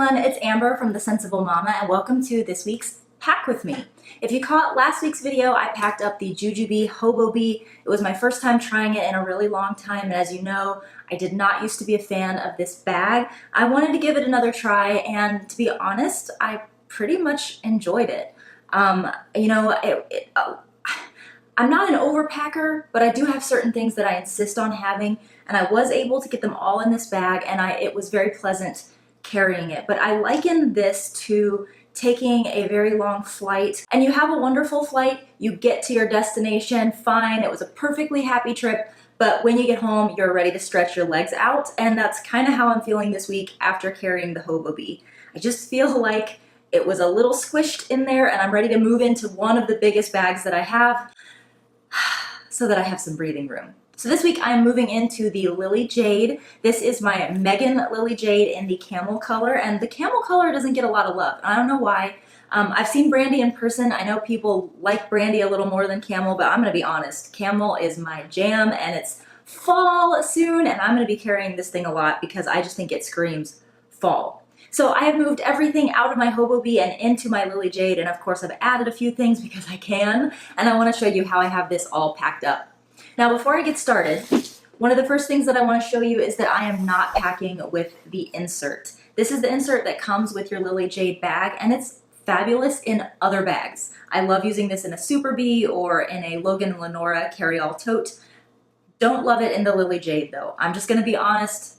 everyone, it's Amber from The Sensible Mama and welcome to this week's Pack With Me. If you caught last week's video, I packed up the Jujube Hobo Bee. It was my first time trying it in a really long time, and as you know, I did not used to be a fan of this bag. I wanted to give it another try, and to be honest, I pretty much enjoyed it. I'm not an overpacker, but I do have certain things that I insist on having, and I was able to get them all in this bag, and it was very pleasant carrying it. But I liken this to taking a very long flight, and you have a wonderful flight, you get to your destination, fine, it was a perfectly happy trip, but when you get home, you're ready to stretch your legs out, and that's kind of how I'm feeling this week after carrying the Hobo Bee. I just feel like it was a little squished in there, and I'm ready to move into one of the biggest bags that I have so that I have some breathing room. So this week I'm moving into the Lily Jade. This is my Meggan Lily Jade in the camel color, and the camel color doesn't get a lot of love. I don't know why. I've seen Brandy in person. I know people like Brandy a little more than camel, but I'm gonna be honest, camel is my jam, and it's fall soon, and I'm gonna be carrying this thing a lot because I just think it screams fall. So I have moved everything out of my Hobo Bee and into my Lily Jade, and of course I've added a few things because I can, and I wanna show you how I have this all packed up. Now, before I get started, one of the first things that I want to show you is that I am not packing with the insert. This is the insert that comes with your Lily Jade bag, and it's fabulous in other bags. I love using this in a Super Bee or in a Logan Lenora carry-all tote. Don't love it in the Lily Jade, though. I'm just going to be honest,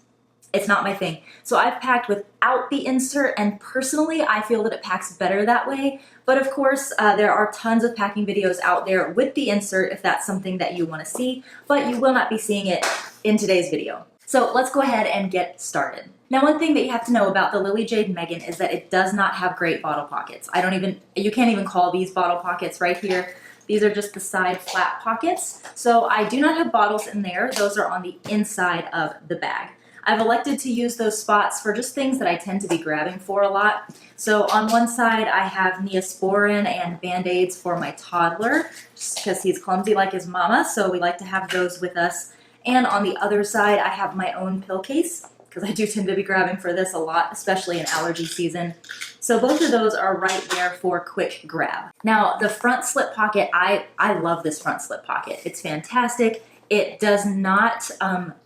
it's not my thing. So I've packed without the insert, and personally, I feel that it packs better that way. But of course, there are tons of packing videos out there with the insert if that's something that you want to see, but you will not be seeing it in today's video. So let's go ahead and get started. Now, one thing that you have to know about the Lily Jade Meggan is that it does not have great bottle pockets. You can't even call these bottle pockets right here. These are just the side flat pockets. So I do not have bottles in there. Those are on the inside of the bag. I've elected to use those spots for just things that I tend to be grabbing for a lot. So on one side, I have Neosporin and Band-Aids for my toddler, just because he's clumsy like his mama, so we like to have those with us. And on the other side, I have my own pill case, because I do tend to be grabbing for this a lot, especially in allergy season. So both of those are right there for quick grab. Now, the front slip pocket, I love this front slip pocket. It's fantastic. It does not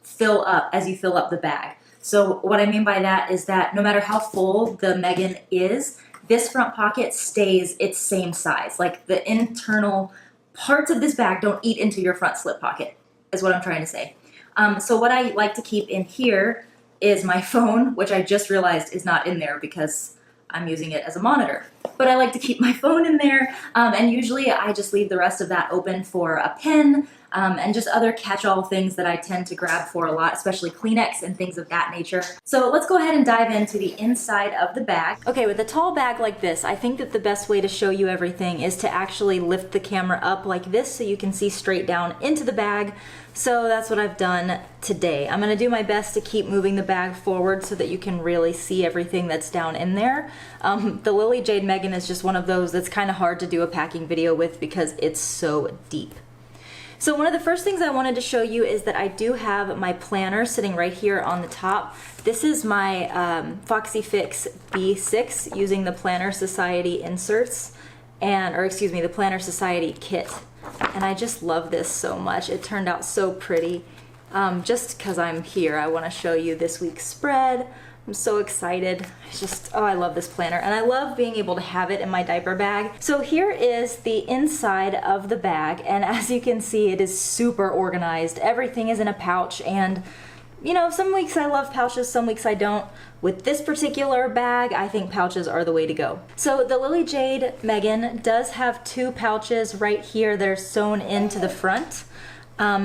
fill up as you fill up the bag. So what I mean by that is that no matter how full the Meggan is, this front pocket stays its same size. Like the internal parts of this bag don't eat into your front slip pocket, is what I'm trying to say. So what I like to keep in here is my phone, which I just realized is not in there because I'm using it as a monitor. But I like to keep my phone in there, and usually I just leave the rest of that open for a pen, and just other catch-all things that I tend to grab for a lot, especially Kleenex and things of that nature. So let's go ahead and dive into the inside of the bag. Okay, with a tall bag like this, I think that the best way to show you everything is to actually lift the camera up like this so you can see straight down into the bag. So that's what I've done today. I'm gonna do my best to keep moving the bag forward so that you can really see everything that's down in there. The Lily Jade Meggan is just one of those that's kind of hard to do a packing video with because it's so deep. So one of the first things I wanted to show you is that I do have my planner sitting right here on the top. This is my Foxy Fix B6 using the Planner Society inserts, the Planner Society kit. And I just love this so much. It turned out so pretty. Just because I'm here, I want to show you this week's spread. I'm so excited. I love this planner, and I love being able to have it in my diaper bag. So here is the inside of the bag, and as you can see, it is super organized. Everything is in a pouch, and you know, some weeks I love pouches, some weeks I don't. With this particular bag, I think pouches are the way to go. So the Lily Jade Meggan does have two pouches right here that are sewn into the front.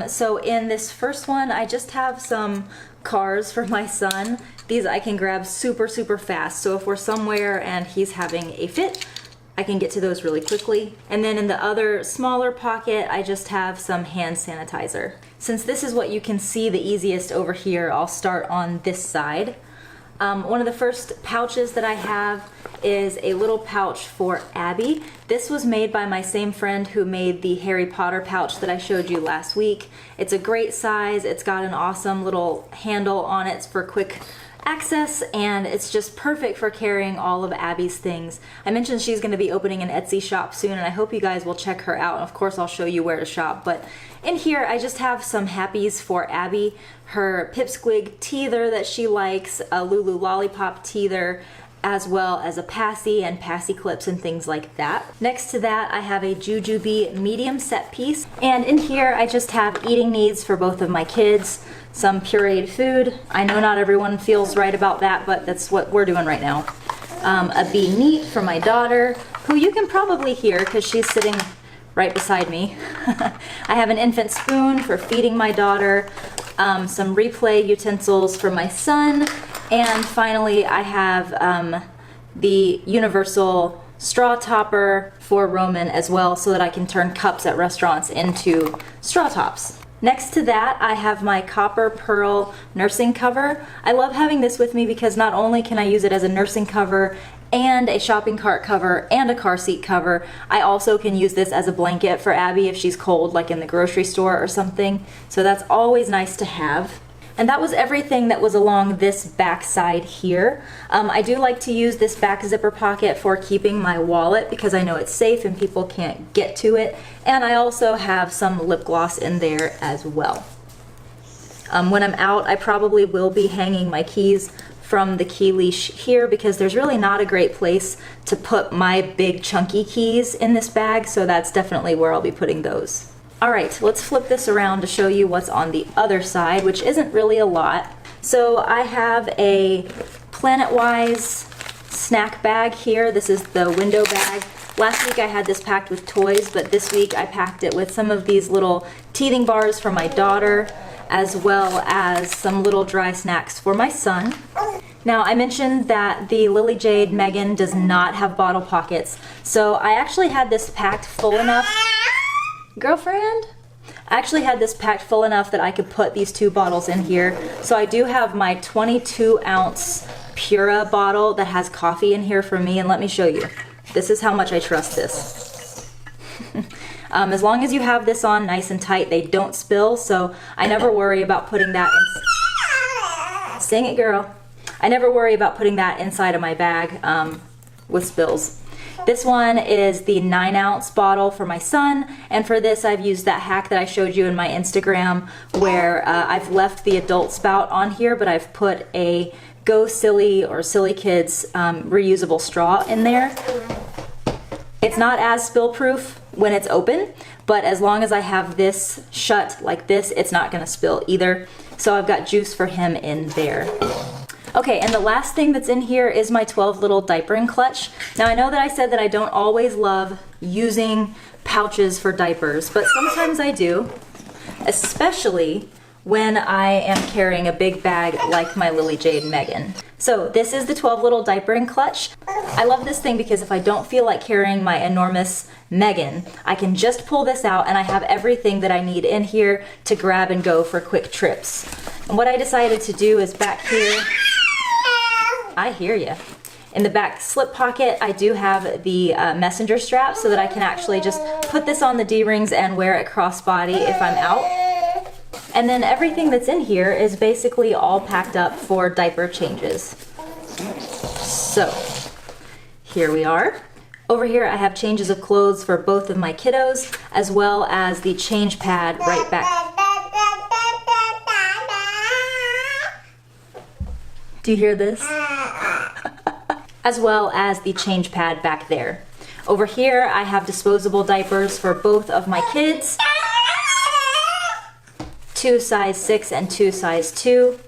So in this first one, I just have some cars for my son. These I can grab super fast. So if we're somewhere and he's having a fit, I can get to those really quickly. And then in the other smaller pocket, I just have some hand sanitizer. Since this is what you can see the easiest over here, I'll start on this side. One of the first pouches that I have is a little pouch for Abby. This was made by my same friend who made the Harry Potter pouch that I showed you last week. It's a great size. It's got an awesome little handle on it for quick access, and it's just perfect for carrying all of Abby's things. I mentioned she's going to be opening an Etsy shop soon, and I hope you guys will check her out. And of course, I'll show you where to shop. But in here, I just have some happies for Abby, her Pipsqueak teether that she likes, a Lulu Lollipop teether, as well as a passy and passy clips and things like that. Next to that, I have a Jujube medium set piece. And in here, I just have eating needs for both of my kids. Some pureed food. I know not everyone feels right about that, but that's what we're doing right now. A Be Neat for my daughter, who you can probably hear because she's sitting right beside me. I have an infant spoon for feeding my daughter, some replay utensils for my son, and finally I have the universal straw topper for Roman as well, so that I can turn cups at restaurants into straw tops. Next to that, I have my copper pearl nursing cover. I love having this with me because not only can I use it as a nursing cover and a shopping cart cover and a car seat cover, I also can use this as a blanket for Abby if she's cold, like in the grocery store or something. So that's always nice to have. And that was everything that was along this back side here. I do like to use this back zipper pocket for keeping my wallet because I know it's safe and people can't get to it. And I also have some lip gloss in there as well. When I'm out, I probably will be hanging my keys from the key leash here because there's really not a great place to put my big chunky keys in this bag, so that's definitely where I'll be putting those. Alright, let's flip this around to show you what's on the other side, which isn't really a lot. So I have a Planet-Wise snack bag here. This is the window bag. Last week I had this packed with toys, but this week I packed it with some of these little teething bars for my daughter, as well as some little dry snacks for my son. Now, I mentioned that the Jade Meggan does not have bottle pockets, so I actually had this packed full enough. Girlfriend? I actually had this packed full enough that I could put these 2 bottles in here. So I do have my 22-ounce Pura bottle that has coffee in here for me, and let me show you. This is how much I trust this. As long as you have this on nice and tight, they don't spill, so I never worry about putting that in. Sing it, girl. I never worry about putting that inside of my bag with spills. This one is the 9-ounce bottle for my son, and for this I've used that hack that I showed you in my Instagram where I've left the adult spout on here, but I've put a Go Silly or Silly Kids reusable straw in there. It's not as spill proof when it's open, but as long as I have this shut like this, it's not going to spill either. So I've got juice for him in there. Okay, and the last thing that's in here is my 12 little diapering clutch. Now I know that I said that I don't always love using pouches for diapers, but sometimes I do, especially when I am carrying a big bag like my Jade Meggan. So this is the 12 little diapering clutch. I love this thing because if I don't feel like carrying my enormous Meggan, I can just pull this out and I have everything that I need in here to grab and go for quick trips. And what I decided to do is back here, I hear you. In the back slip pocket, I do have the messenger strap so that I can actually just put this on the D-rings and wear it crossbody if I'm out. And then everything that's in here is basically all packed up for diaper changes. So, here we are. Over here I have changes of clothes for both of my kiddos, as well as the change pad right back. Do you hear this? As well as the change pad back there. Over here I have disposable diapers for both of my kids. 2 size 6 and 2 size 2.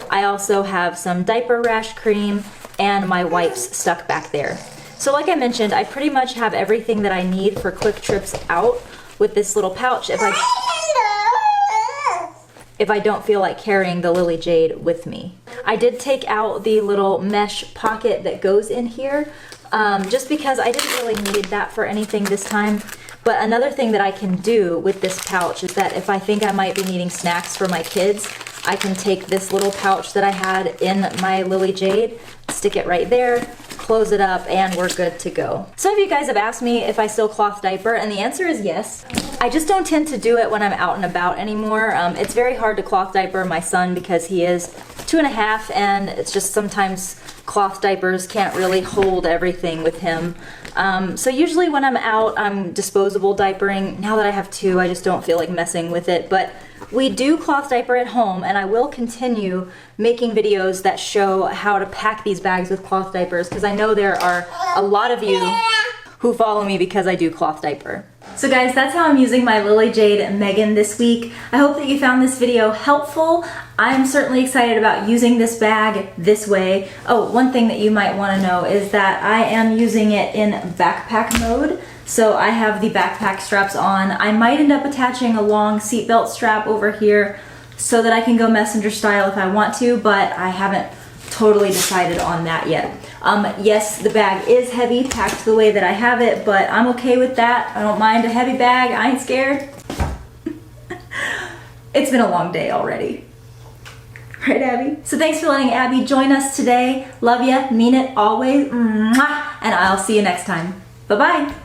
I also have some diaper rash cream and my wipes stuck back there. So like I mentioned, I pretty much have everything that I need for quick trips out with this little pouch if I don't feel like carrying the Jade with me. I did take out the little mesh pocket that goes in here just because I didn't really need that for anything this time. But another thing that I can do with this pouch is that if I think I might be needing snacks for my kids, I can take this little pouch that I had in my Jade, stick it right there, close it up, and we're good to go. Some of you guys have asked me if I still cloth diaper, and the answer is yes. I just don't tend to do it when I'm out and about anymore. It's very hard to cloth diaper my son because he is 2.5, and it's just sometimes cloth diapers can't really hold everything with him. So usually when I'm out, I'm disposable diapering. Now that I have 2, I just don't feel like messing with it, but we do cloth diaper at home, and I will continue making videos that show how to pack these bags with cloth diapers, because I know there are a lot of you who follow me because I do cloth diaper. So guys, that's how I'm using my Lily Jade Meggan this week. I hope that you found this video helpful. I'm certainly excited about using this bag this way. Oh, one thing that you might want to know is that I am using it in backpack mode. So I have the backpack straps on. I might end up attaching a long seatbelt strap over here so that I can go messenger style if I want to, but I haven't totally decided on that yet. Yes, the bag is heavy, packed the way that I have it, but I'm okay with that. I don't mind a heavy bag. I ain't scared. It's been a long day already. Right, Abby? So thanks for letting Abby join us today. Love ya, mean it always. Mwah! And I'll see you next time. Bye-bye.